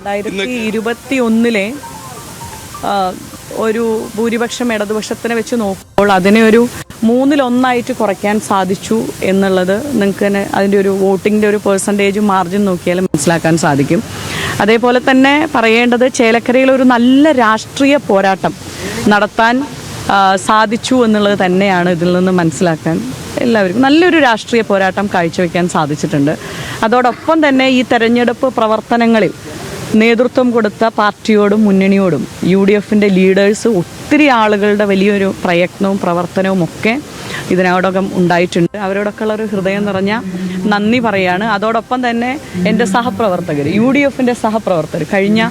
2021 ഒരു ഭൂരിപക്ഷം ഇടതുപക്ഷത്തിനെ വെച്ച് നോക്കുമ്പോൾ അതിനെ ഒരു 1/3 കുറയ്ക്കാൻ സാധിച്ചു എന്നുള്ളത് നിങ്ങൾക്ക് തന്നെ അതിൻ്റെ ഒരു വോട്ടിങ്ങിൻ്റെ ഒരു പെർസെൻറ്റേജും മാർജിൻ നോക്കിയാലും മനസ്സിലാക്കാൻ സാധിക്കും. അതേപോലെ തന്നെ പറയേണ്ടത് ചേലക്കരയിൽ ഒരു നല്ല രാഷ്ട്രീയ പോരാട്ടം നടത്താൻ സാധിച്ചു എന്നുള്ളത് തന്നെയാണ് ഇതിൽ നിന്ന് മനസ്സിലാക്കാൻ എല്ലാവർക്കും നല്ലൊരു രാഷ്ട്രീയ പോരാട്ടം കാഴ്ചവെക്കാൻ സാധിച്ചിട്ടുണ്ട്. അതോടൊപ്പം തന്നെ ഈ തെരഞ്ഞെടുപ്പ് പ്രവർത്തനങ്ങളിൽ നേതൃത്വം കൊടുത്ത പാർട്ടിയോടും മുന്നണിയോടും UDFൻ്റെ ലീഡേഴ്സ് ഒത്തിരി ആളുകളുടെ വലിയൊരു പ്രയത്നവും പ്രവർത്തനവും ഒക്കെ ഇതിനോടകം ഉണ്ടായിട്ടുണ്ട്. അവരോടൊക്കെ ഉള്ളൊരു ഹൃദയം നിറഞ്ഞ നന്ദി പറയാണ്. അതോടൊപ്പം തന്നെ എൻ്റെ സഹപ്രവർത്തകർ UDFൻ്റെ സഹപ്രവർത്തകർ കഴിഞ്ഞ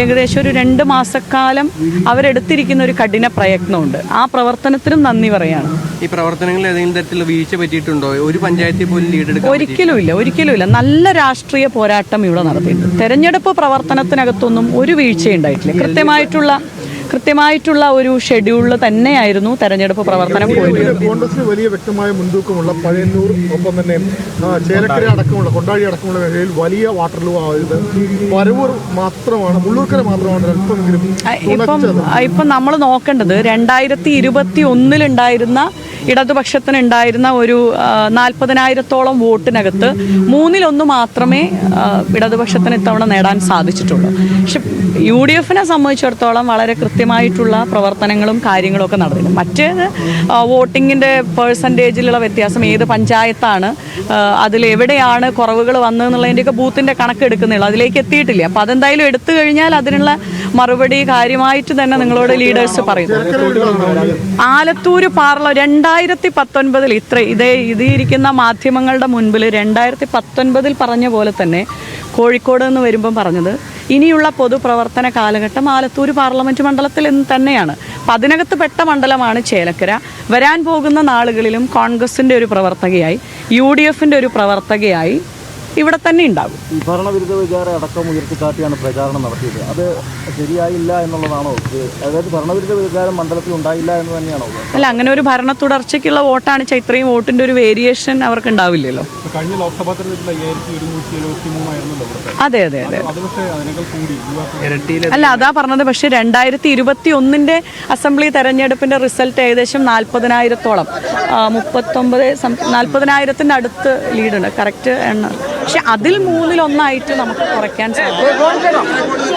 ഏകദേശം ഒരു 2 മാസക്കാലം അവരെടുത്തിരിക്കുന്ന ഒരു കഠിന പ്രയത്നമുണ്ട്. ആ പ്രവർത്തനത്തിനും നന്ദി പറയാണ്. ഈ പ്രവർത്തനങ്ങളിൽ ഏതെങ്കിലും തരത്തിലുള്ള വീഴ്ച പറ്റിയിട്ടുണ്ടോ? ഒരു പഞ്ചായത്തിൽ പോലും ലീഡ് എടുക്കാൻ ഒരിക്കലുമില്ല. നല്ല രാഷ്ട്രീയ പോരാട്ടം ഇവിടെ നടത്തിയിട്ടുണ്ട്. തെരഞ്ഞെടുപ്പ് പ്രവർത്തനത്തിനകത്തൊന്നും ഒരു വീഴ്ചയുണ്ടായിട്ടില്ല. കൃത്യമായിട്ടുള്ള ഒരു ഷെഡ്യൂളിൽ തന്നെയായിരുന്നു തെരഞ്ഞെടുപ്പ് പ്രവർത്തനം പോയത്. കോൺഗ്രസിന് വലിയ വ്യക്തമായ മുൻതൂക്കമുള്ള പഴയന്നൂർ ഒപ്പം തന്നെ ചേലക്കര അടക്കമുള്ള കൊണ്ടാഴി അടക്കമുള്ള മേഖലയിൽ വലിയ വാട്ടർ ലോ ആയത് പരവൂർ മാത്രമാണ്, മുള്ളൂർക്കര മാത്രമാണ് അല്പമെങ്കിലും. ഇപ്പം നമ്മൾ നോക്കേണ്ടത് 2021 ഉണ്ടായിരുന്ന ഇടതുപക്ഷത്തിനുണ്ടായിരുന്ന ഒരു 40,000-ഓളം വോട്ടിനകത്ത് 1/3 മാത്രമേ ഇടതുപക്ഷത്തിന് ഇത്തവണ നേടാൻ സാധിച്ചിട്ടുള്ളൂ. പക്ഷെ UDFനെ സംബന്ധിച്ചിടത്തോളം വളരെ കൃത്യമായിട്ടുള്ള പ്രവർത്തനങ്ങളും കാര്യങ്ങളും ഒക്കെ നടന്നിട്ടുണ്ട്. മറ്റേത് വോട്ടിങ്ങിൻ്റെ പെർസെൻറ്റേജിലുള്ള വ്യത്യാസം, ഏത് പഞ്ചായത്താണ്, അതിലെവിടെയാണ് കുറവുകൾ വന്നതെന്നുള്ളതിൻ്റെയൊക്കെ ബൂത്തിൻ്റെ കണക്കെടുക്കുന്നുള്ളൂ, അതിലേക്ക് എത്തിയിട്ടില്ല. അപ്പോൾ അതെന്തായാലും എടുത്തു കഴിഞ്ഞാൽ അതിനുള്ള മറുപടി കാര്യമായിട്ട് തന്നെ നിങ്ങളോട് ലീഡേഴ്സ് പറയുന്നു. ആലത്തൂർ 2019 ഇരിക്കുന്ന മാധ്യമങ്ങളുടെ മുൻപിൽ 2019 പറഞ്ഞ പോലെ തന്നെ കോഴിക്കോട് നിന്ന് വരുമ്പം പറഞ്ഞത് ഇനിയുള്ള പൊതുപ്രവർത്തന കാലഘട്ടം ആലത്തൂർ പാർലമെൻറ്റ് മണ്ഡലത്തിൽ തന്നെയാണ്. അപ്പം അതിനകത്ത് പെട്ട മണ്ഡലമാണ് ചേലക്കര. വരാൻ പോകുന്ന നാളുകളിലും കോൺഗ്രസിൻ്റെ ഒരു പ്രവർത്തകയായി UDFൻ്റെ ഒരു പ്രവർത്തകയായി ഇവിടെ തന്നെ ഉണ്ടാകും. ഭരണവിരുദ്ധ വിചാരം അടക്കം ഉയർത്തിക്കാട്ടിയാണ് പ്രചാരണം നടത്തിയത്. അത് ശരിയായില്ല എന്നുള്ളതാണോ? അതായത് ഭരണവിരുദ്ധ വിചാരം മണ്ഡലത്തിൽ ഉണ്ടായില്ല എന്ന് തന്നെയാണോ? അല്ല, അങ്ങനെ ഒരു ഭരണ തുടർച്ചയ്ക്കുള്ള വോട്ടാണ്. ഇത്രയും വോട്ടിൻ്റെ ഒരു വേരിയേഷൻ അവർക്ക് ഉണ്ടാവില്ലല്ലോ. കഴിഞ്ഞ ലോക്സഭാ തെരഞ്ഞെടുപ്പിൽ 5173 ആയിരുന്നല്ലോ. അതെ. അല്ല, അതാ പറഞ്ഞത്. പക്ഷേ 2021 അസംബ്ലി തെരഞ്ഞെടുപ്പിൻ്റെ റിസൾട്ട് ഏകദേശം 40,000-ഓളം 40,000-ൻ്റെ അടുത്ത് ലീഡുണ്ട്. കറക്റ്റ് എണ്ണം. പക്ഷെ അതിൽ 1/3 നമുക്ക് കുറയ്ക്കാൻ സാധിക്കും.